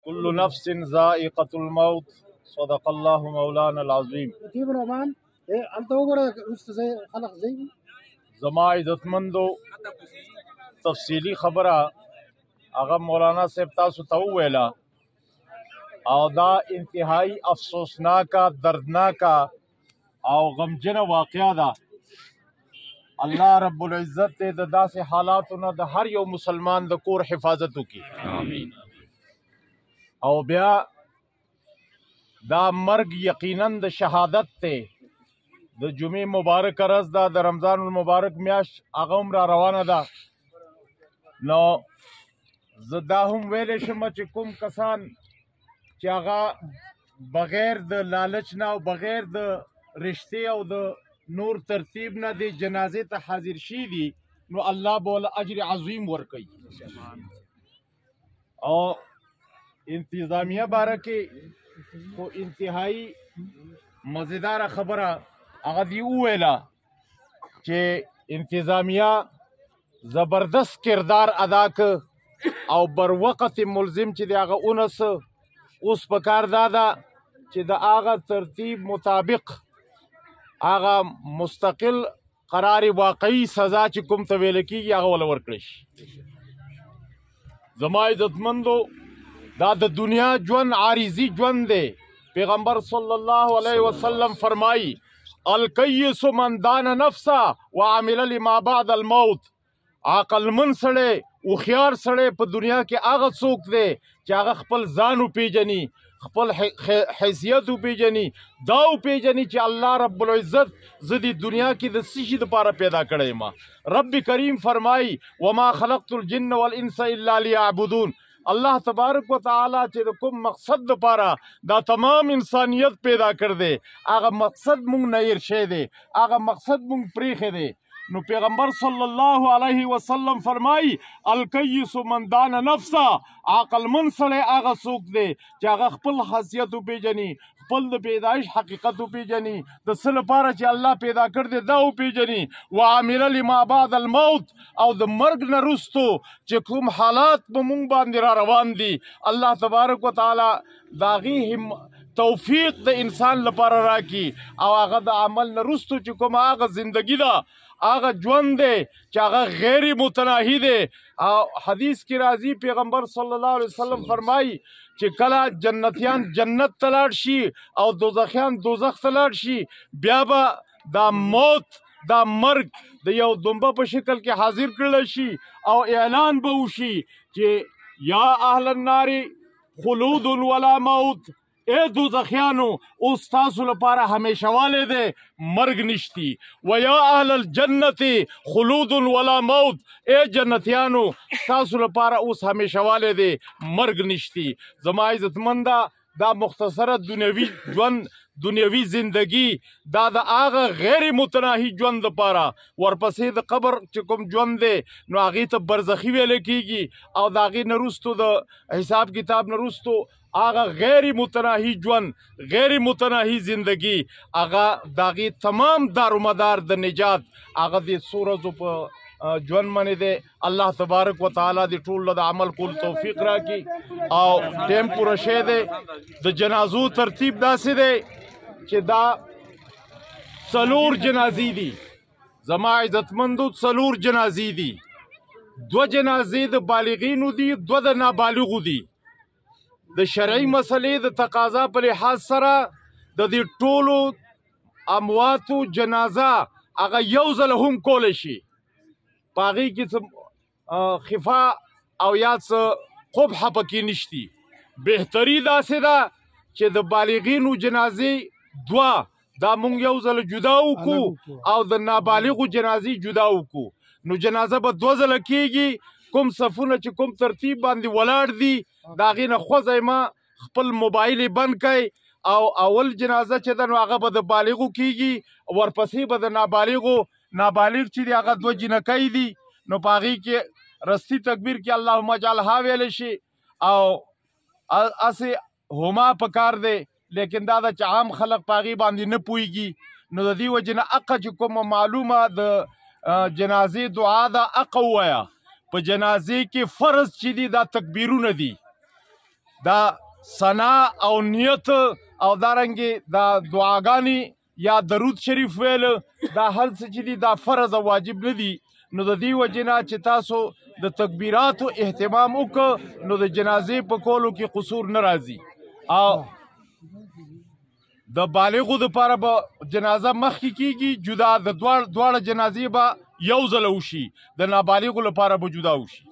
كل نفس ذائقة الموت صدق الله مولانا العظيم. زما عزتمندو تفصیلی خبره هغه مولانا صاحب تاسو ته وویله او دا انتهایی افسوسناکه دردناکه او غمجنه واقعه ده. الله رب العزت دې د داسې حالاتو نه د هر یو مسلمان د کور حفاظت وکړي. آمین. او بیا دا مرګ یقینا د شهادت دی. د جمعې مبارک ورځ ده، د رمضان المبارک میاشت هغه هم را روانه ده. نو زه دا هم ویلی شم چې کوم کسان چې هغه بغیر د لالچ نه او بغیر د رشتې او د نور ترتیب نه د جنازې ته حاضر شي دي، نو الله به له اجر عظیم ورکوي. او انتظامیه باره کې خو انتهایی مزیداره خبره هغه دی وویله چې انتظامیه زبردست کردار ادا که او بر وقت ملزم چې دی هغه اونس اوس په کار دا ده چې د هغه ترتیب مطابق هغه مستقل قرار واقعي سزا چې کوم ته ویل کېږي هغه وله ورکړی شي. زما عزتمندو دا د دنیا ژوند عارضي ژوند دی. پیغمبر صلی الله علیه وسلم فرمایي الکیس من دان نفسه وعمل لما بعد الموت. عقلمن سړی هوښیار سړی په دنیا کې هغه څوک دی چې هغه خپل ځان وپېژني، خپل حیثیت وپېژني، دا وپېژني چې الله رب العزت زه د دنیا کې د څه شي دپاره پیدا کړی یم. رب کریم فرمایي وما خلقت الجن والانس الا لیعبدون. الله تبارک و تعالی چې د کوم مقصد دپاره دا تمام انسانیت پیدا کړ دی، هغه مقصد مونږ نه هیر شی دی، هغه مقصد مونږ پرېښی دی. نو پیغمبر صلی الله علیه وسلم فرمایي الکیس من دان نفسه. عقلمن سړی هغه څوک دی چې هغه خپل حیثیت وپېژني، خپل د پیدایش حقیقت وپېژني، د څه لپاره چې الله پیدا کړ دی دا وپېژني. وعمل لما بعد الموت. او د مرګ نه وروستو چې کوم حالات په مونږ باندې را روان دي، الله تبارک وتعالی د هغې توفیق د انسان لپاره راکړي او هغه د عمل نه وروستو چې کومه هغه زندګي ده، هغه ژوند دی چې هغه غیر متناهي دی. او حدیث کې راځي پیغمبر صلی الله علیه وسلم فرمایي چې کله جنتیان جنت ته لاړ شي او دوزخیان دوزخ ته لاړ شي، بیا به دا موت، دا مرګ د یو دنبه په شکل کې حاضر کړل شي او اعلان به وشي چې یا اهل النار خلود ولا موت. اے دوزخیانو اوس تاسو لپاره همیشه والی دی، مرګ نشتی. و یا اهل الجنت خلود ولا موت. اے جنتیانو تاسو لپاره اوس همیشه والی دی، مرګ نشتی. زما عزتمنده دا مختصره دنیوي ژوند، دنیوي زندگی دا د هغه غیر متناهي ژوند دپاره، ورپسې د قبر چې کوم ژوند دی نو هغې ته برزخي ویلی کېږي او د هغې نه وروستو د حساب کتاب نه وروستو هغه غیر متناهي ژوند، غیر متناهي زندگی، هغه د هغې تمام دارومدار د نجات هغه د څو ورځو په ژوند باندې دی. الله تبارک و تعالی د ټولو د عمل کول توفیق راکړي. او ټیم پوره شوی دی. د جنازو ترتیب داسې دی چې دا 4 جنازې دي. زما عزتمندو 4 جنازې دي. 2 جنازې د بالغینو دي، 2 د نابالغو دي. د شرعي مسلې د تقاضا په لحاظ سره د دې ټولو امواتو جنازه هغه یو ځل هم کولی شي. په هغې کې څه خفا او یا څه قبحه پکې نشتي. بهتري داسې ده چې د بالغینو جنازې 2 دا مونږ یو ځل جدا وکړو او د نابالغو جنازې جدا وکړو. نو جنازه به 2 ځله کېږي. کوم صفونه چې کوم ترتیب باندې ولاړ دي د هغې نه خوځئ مه، خپل موبایل یې بند کړئ او اول جنازه چې ده نو هغه به د بالغو کېږي، ورپسې به د نابالغو. نابالغ چې دی هغه 2 جنکۍ دي، نو په هغې کې رستي تکبیر کې اللهم اجعلها ویلی شي او هسې هما په کار دی. لیکن دا ده چې عام خلق په هغې باندې نه پوهېږي. نو د دې وجې نه هغه چې کومه معلومه د جنازې دعا ده هغه ووایه. په جنازې کې فرض چې دي دا تکبیرونه دي. دا ثنا او نیت او دارنګې دا دعاګانې یا درود شریف ویل دا هر څه چې دي دا فرض او واجب نه دي. نو د دې وجې نه چې تاسو د تکبیراتو اهتمام وکړه نو د جنازې په کولو کې قصور نه راځي. او د بالغو دپاره به جنازه مخکې کیږي جدا، د دواړه جنازې به یو ځله وشي، د نابالغو لپاره به جدا وشي.